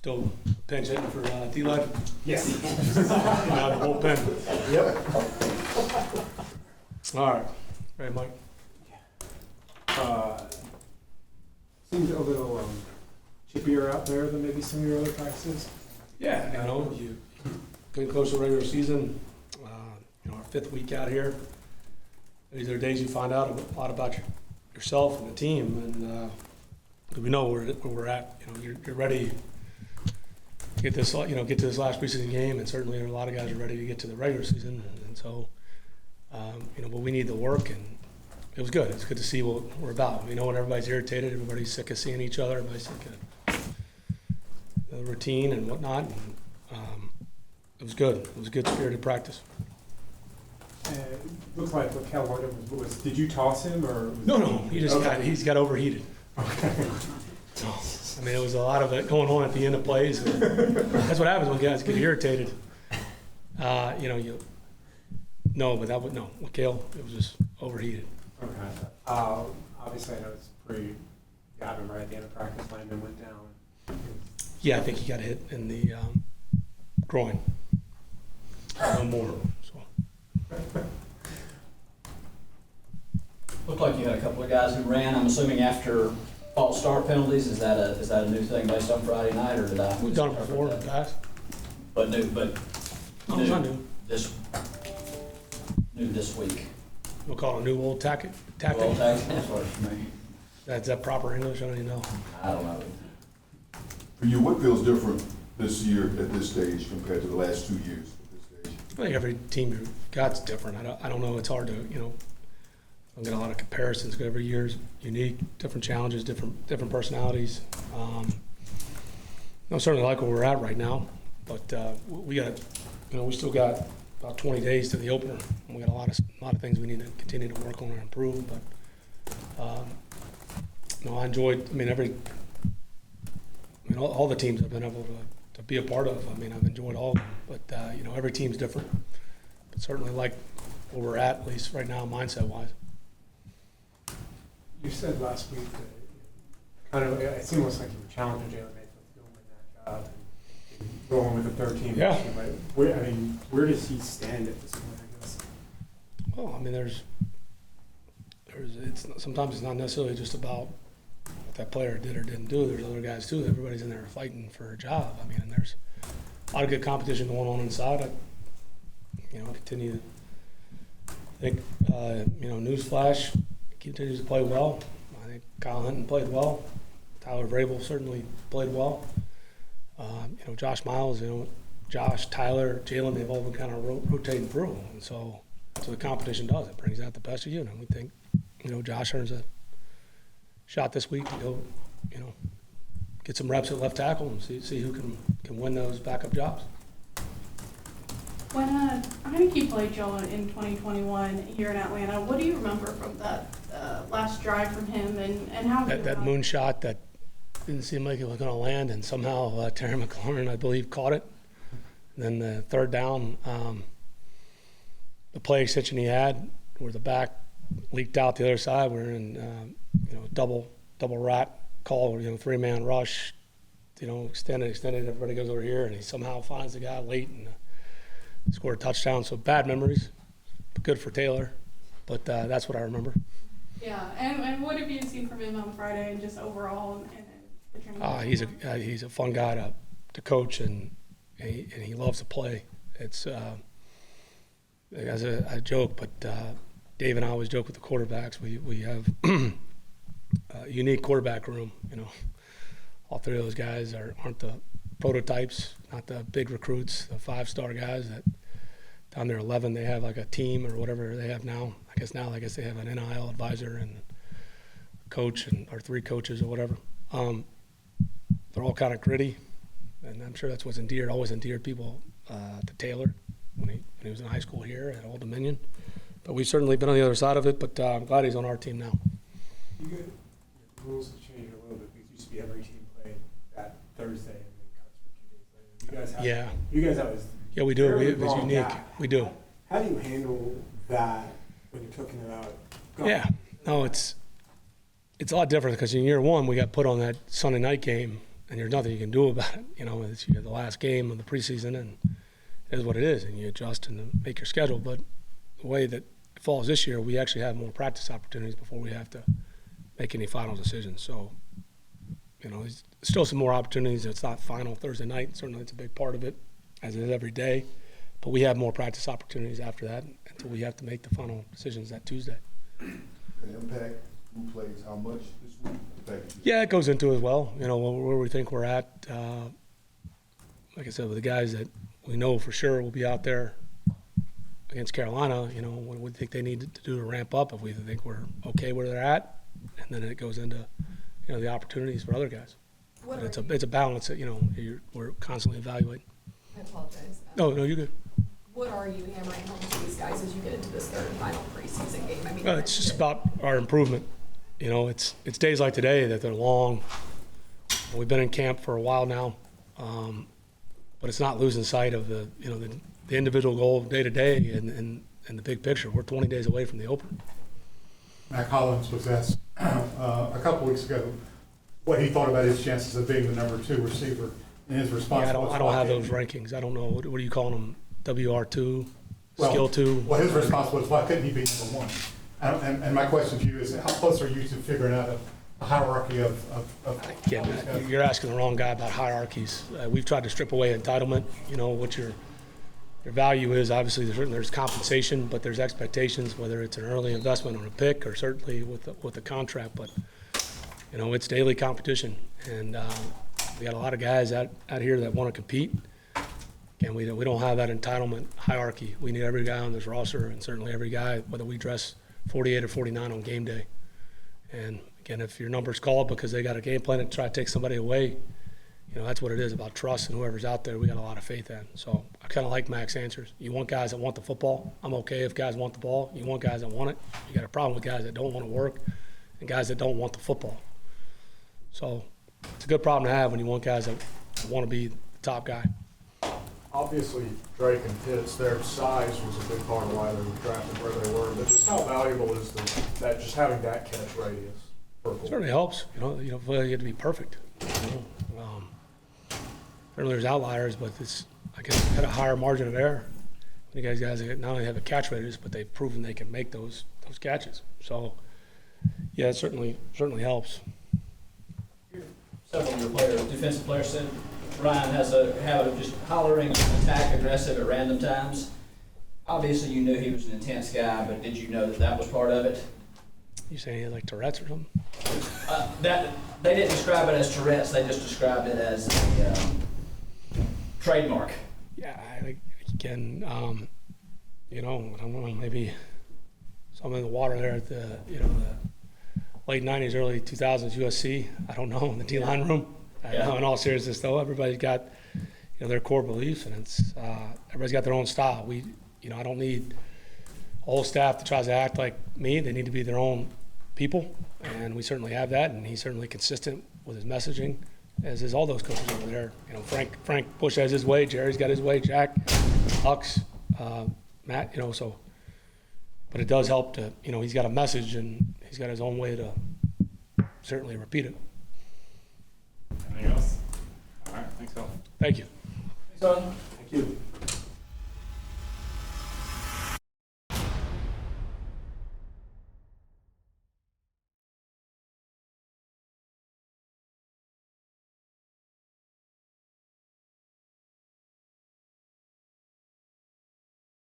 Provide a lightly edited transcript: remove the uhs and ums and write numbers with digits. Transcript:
Still pinch hitting for D-Led? Yes. Now the bullpen. Yep. All right. Right, Mike? Seems a little chippier out there than maybe some of your other practices. Yeah, you know, you getting close to the regular season, our 5th week out here. These are days you find out a lot about yourself and the team, and we know where we're at. You know, you're ready to get this, get to this last preseason game, and certainly a lot of guys are ready to get to the regular season, and so, but we need the work, and it was good. It's good to see what we're about. We know when everybody's irritated, everybody's sick of seeing each other, everybody's sick of the routine and whatnot. And, it was good. It was a good spirited practice. Looks like what Cal London was. Did you toss him or? No. He just he's got overheated. Okay. So, I mean, there was a lot of it going on at the end of plays. That's what happens when guys get irritated. With Cale, it was just overheated. Okay. Obviously, I know it's pretty. Got him right at the end of practice. Landon went down. Yeah, I think he got hit in the groin. No more. So. Looked like you had a couple of guys who ran. I'm assuming after false start penalties. Is that a new thing based on Friday night, or did I? We've done it before, guys. But new this week. We'll call it a new old tactic. Well, that's what for me. That's that proper English? I don't even know. I don't know. For you, what feels different this year at this stage compared to the last 2 years at this stage? I think every team you've got's different. I don't know. It's hard to, I get a lot of comparisons because every year's unique, different challenges, different personalities. I certainly like where we're at right now, but we still got about 20 days to the opener. We got a lot of things we need to continue to work on and improve. But I enjoyed. All the teams I've been able to be a part of. I've enjoyed all of them. But every team's different. But certainly like where we're at least right now, mindset-wise. You said last week that it seemed almost like you were challenging Jalen Mayfield to go win that job and rolling with the third team. Yeah. Where does he stand at this point, I guess? Well, sometimes it's not necessarily just about what that player did or didn't do. There's other guys too. Everybody's in there fighting for a job. And there's a lot of good competition going on inside. I continue to think, newsflash, continues to play well. I think Kyle Hinton played well. Tyler Vrabel certainly played well. Josh Miles, Josh, Tyler, Jalen, they've all been kind of rotating through. And so the competition does. It brings out the best of you. And we think, Josh earns a shot this week to go, get some reps at left tackle and see who can win those backup jobs. When Heineke played y'all in 2021 here in Atlanta, what do you remember from that last drive from him and how that moon shot that didn't seem like it was going to land, and somehow Terry McLaurin, I believe, caught it. And then the third down, the play extension he had where the back leaked out the other side. We're in double rat call, 3-man rush, extended. Everybody goes over here, and he somehow finds the guy late and scored a touchdown. So bad memories, but good for Taylor. But that's what I remember. Yeah, and what have you seen from him on Friday and just overall in the training? He's a fun guy to coach, and he loves to play. It's as a joke, but Dave and I always joke with the quarterbacks. We have a unique quarterback room. All three of those guys aren't the prototypes, not the big recruits, the 5-star guys that down there 11 they have like a team or whatever they have now. I guess they have an NIL advisor and a coach or 3 coaches or whatever. They're all kind of gritty, and I'm sure that's what's always endeared people to Taylor when he was in high school here at Old Dominion. But we've certainly been on the other side of it, but I'm glad he's on our team now. The rules have changed a little bit because it used to be every team played that Thursday and then cuts for 2 days later. You guys have Yeah, we do. It's long unique. gap. We do. How do you handle that when you're talking about going? Yeah. No, it's a lot different because in year one we got put on that Sunday night game and there's nothing you can do about it. You know, it's the last game of the preseason, and it is what it is, and you adjust and make your schedule. But the way that it falls this year, we actually have more practice opportunities before we have to make any final decisions. So, you know, there's still some more opportunities. It's not final Thursday night. Certainly it's a big part of it, as it is every day. But we have more practice opportunities after that until we have to make the final decisions that Tuesday. The impact, who plays how much this week? Yeah, it goes into it as well. You know, where we think we're at. Like I said, with the guys that we know for sure will be out there against Carolina, you know, what we think they need to do to ramp up, if we think we're okay where they're at, and then it goes into, you know, the opportunities for other guys. But it's a balance that, you know, we're constantly evaluating. I apologize. No, you're good. What are you hammering home to these guys as you get into this third and final preseason game? I mean, It's just about our improvement. You know, it's days like today that they're long. We've been in camp for a while now, but it's not losing sight of the individual goal day to day and the big picture. We're 20 days away from the opener. Matt Collins was asked a couple weeks ago what he thought about his chances of being the number 2 receiver, and his response was, I don't have those rankings. I don't know. What are you calling them? WR2, skill 2? Well, his response was, why couldn't he be number 1? And my question to you is, how close are you to figuring out a hierarchy of Again, you're asking the wrong guy about hierarchies. We've tried to strip away entitlement. You know, what your value is. Obviously, there's compensation, but there's expectations, whether it's an early investment on a pick or certainly with the contract. But, you know, it's daily competition. And we got a lot of guys out here that want to compete. And we don't have that entitlement hierarchy. We need every guy on this roster, and certainly every guy, whether we dress 48 or 49 on game day. And again, if your number's called because they got a game plan to try to take somebody away, you know, that's what it is about trust, and whoever's out there, we got a lot of faith in. So I kind of like Mac's answers. You want guys that want the football. I'm okay if guys want the ball. You want guys that want it. You got a problem with guys that don't want to work and guys that don't want the football. So it's a good problem to have when you want guys that want to be the top guy. Obviously, Drake and Pitts, their size was a big part of why they were drafted where they were. But just how valuable is that just having that catch radius for a quarterback? Certainly helps. You don't get to be perfect. You know? Certainly there's outliers, but it's, I guess, had a higher margin of error. You guys that not only have a catch radius, but they've proven they can make those catches. So, yeah, it certainly helps. Several of your players, defensive players said Ryan has a habit of just hollering, attack aggressive at random times. Obviously, you knew he was an intense guy, but did you know that was part of it? You saying he had like Tourette's or something? That they didn't describe it as Tourette's; they just described it as a trademark. Yeah, again, you know, I don't know, maybe something in the water there at the the late '90s, early 2000s USC. I don't know, in the D-line room. In all seriousness, though, everybody's got their core beliefs, and it's everybody's got their own style. I don't need a whole staff that tries to act like me. They need to be their own people, and we certainly have that. And he's certainly consistent with his messaging, as is all those coaches over there. Frank Bush has his way, Jerry's got his way, Jack, Hux, Matt. So, but it does help to he's got a message and he's got his own way to certainly repeat it. Anything else? All right, thanks, Phil. Thank you. Thanks, Arlen. Thank you.